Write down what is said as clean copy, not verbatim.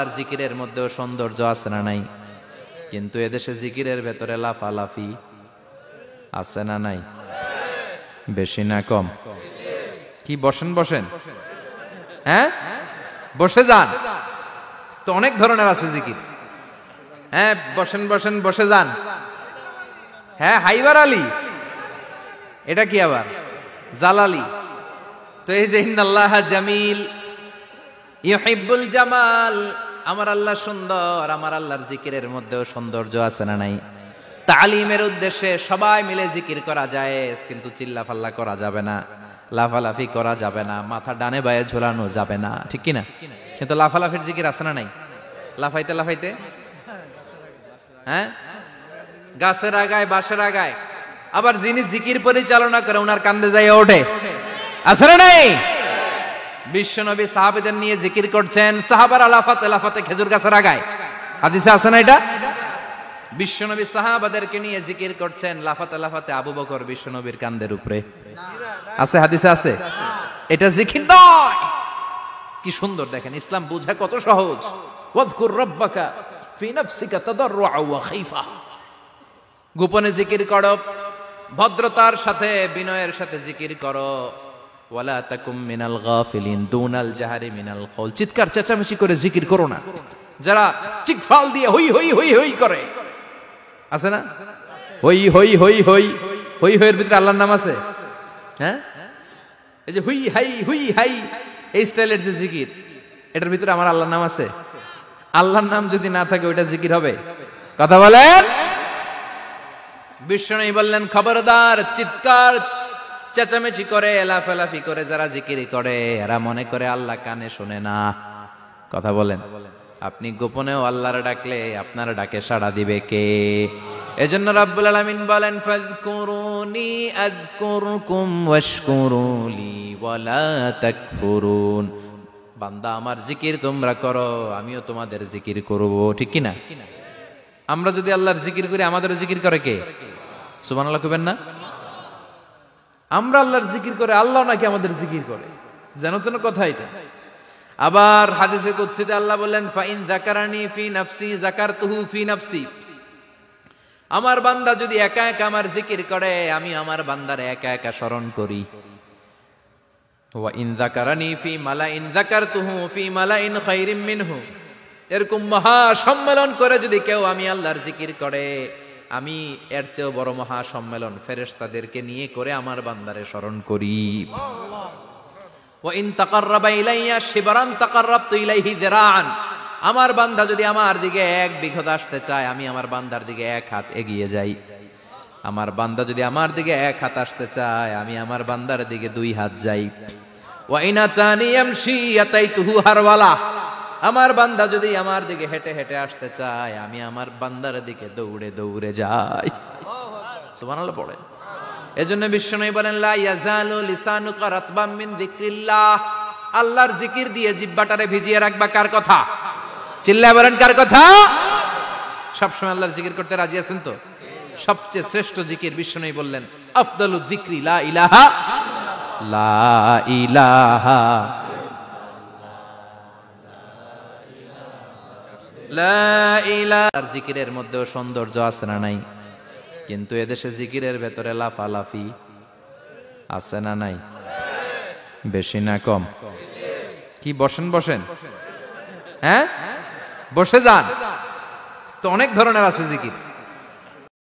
আর জিকিরের মধ্যেও সৌন্দর্য আছে না নাই? কিন্তু এদেশে জিকিরের ভেতরে লাফালাফি আছে না নাই? বেশি না কম? কি বসেন বসেন, হ্যাঁ বসে যান তো, অনেক ধরনের আছে জিকির। হ্যাঁ বসেন বসেন বসে যান। হ্যাঁ হাইবার আলী, এটা কি আবার জালালি? তো এই যে ইন্নাল্লাহ জামিল ইউহিব্বুল জামাল, আমার আল্লাহ সুন্দর, আমার আল্লাহর জিকিরের মধ্যেও সৌন্দর্য আছে না নাই? তালিমের উদ্দেশ্যে সবাই মিলে জিকির করা যায়, কিন্তু চিল্লাফাল্লা করা যাবে না, লাফালাফি করা যাবে না, মাথা ডানে বায়ে ঝোলানো যাবে না, ঠিক কিনা? কিন্তু লাফালাফির জিকির আছে না নাই? লাফাইতে লাফাইতে, হ্যাঁ গাছের আগায় বাঁশের আগায়, আবার যিনি জিকির পরিচালনা করে ওনার কান্দে যাই ওঠে, আছে না নাই? বিশ্বনবী সাহাবাদের নিয়ে জিকির করছেন, সাহাবারা লাফাতে লাফাতে খেজুর গাছের আগায়, হাদিসে আছে না এটা? বিশ্বনবী সাহাবাদেরকে নিয়ে জিকির করছেন, লাফাতে লাফাতে আবু বকর বিশ্বনবীর কান্দের উপরে, আছে হাদিসে আছে? এটা জিকির নয়। কি সুন্দর দেখেন, ইসলাম বোঝা কত সহজ। ওয়াজকুর রাব্বাকা ফি নাফসিকা তাদাররুআ ওয়া খাইফা, গোপনে জিকির করো, ভদ্রতার সাথে বিনয়ের সাথে জিকির করো। ওয়ালা তাকুম মিনাল গাফিলিন দুনাল জাহারি মিনাল কওল, চিৎকার চেঁচামেচি করে জিকির করো না। যারা চিকফাল দিয়ে হই হই হই হই করে, আছে না? হই হই হই হই হই হইয়ের ভিতরে আল্লাহর নাম আছে? হ্যাঁ, এই যে হুই হাই হুই হাই এই স্টাইলের যে জিকির, এটার ভিতরে আমার আল্লাহর নাম আছে? আল্লাহর নাম যদি না থাকে ওইটা জিকির হবে? কথা বলেন। বিষ্ণু বললেন খবরদার, চিৎকার চেঁচামেচি করে লাফালাফি করে যারা জিকির করে এরা মনে করে আল্লাহ কানে শোনে না। কথা বলেন। আপনি গোপনেও আল্লাহর ডাকলে আপনার ডাকে সাড়া দিবে কে? এজন্য রাব্বুল আলামিন বলেন ফাযকুরুনি আযকুরকুম ওয়াশকুরুলি ওয়ালা তাকফুরুন। বান্দা আমার জিকির তোমরা করো, আমিও তোমাদের জিকির করব, ঠিক কি না? আমরা যদি আল্লাহর জিকির করি আমাদের জিকির করে কে? সুবহানাল্লাহ কইবেন না? আমরা আল্লাহর জিকির করে, আল্লাহ নাকি আমাদের জিকির করে, জানো তো না কথা এটা? আবার হাদিসে কুদসিতে আল্লাহ বললেন ফাইন যাকারানি ফি নাফসি যাকারতুহু ফি নাফসি, আমার বান্দা যদি একা একা আমার জিকির করে আমি আমার বান্দারে একা একা স্মরণ করি। ওয়া ইন যাকারানি ফি মালাইন যাকারতুহু ফি মালাইন খায়রিম মিনহু, এরকম মহা সম্মেলন করে যদি কেউ আমি আল্লাহর জিকির করে, আমি এর চেয়েও বড় মহা সম্মেলন ফেরেশতাদেরকে নিয়ে করে আমার বান্দারে স্মরণ করি। ওয়া ইন তাকাররাবা ইলাইয়া শিবরান তাকাররাবতু ইলাইহি যিরাআন, আমার বান্দা যদি আমার দিকে এক বিঘত আসতে চায় আমি আমার বান্দার দিকে এক হাত এগিয়ে যাই। আমার বান্দা যদি আমার দিকে এক হাত আসতে চায় আমি আমার বান্দার দিকে দুই হাত যাই। ওয়া ইন আতানি ইয়ামশি আতাইতুহু হারওয়ালা, আমার বান্দা যদি আমার দিকে হেঁটে হেঁটে আসতে চায় আমি আমার বান্দার দিকে দৌড়ে দৌড়ে যাই। সুবহানাল্লাহ পড়ে। এজন্য বিশ্বনবী বলেন লা ইয়াজালু লিসানুকা রাতবাম মিন যিকরিল্লাহ, আল্লাহর জিকির দিয়ে জিহ্বাটারে ভিজিয়ে রাখবা। কার কথা? চিল্লায় বলেন কার কথা? সবসময় আল্লাহর জিকির করতে রাজি আছেন তো? সবচেয়ে শ্রেষ্ঠ জিকির বিশ্বনবী বললেন আফদালু যিকরি লা ইলাহা লা ইলাহা লা ইলাহা। জিকিরের মধ্যেও সৌন্দর্য আছে না নাই? কিন্তু এদেশে জিকিরের ভেতরে লাফালাফি আছে না নাই? বেশি না কম? কি বসেন বসেন, হ্যাঁ বসে যান তো, অনেক ধরনের আছে জিকির।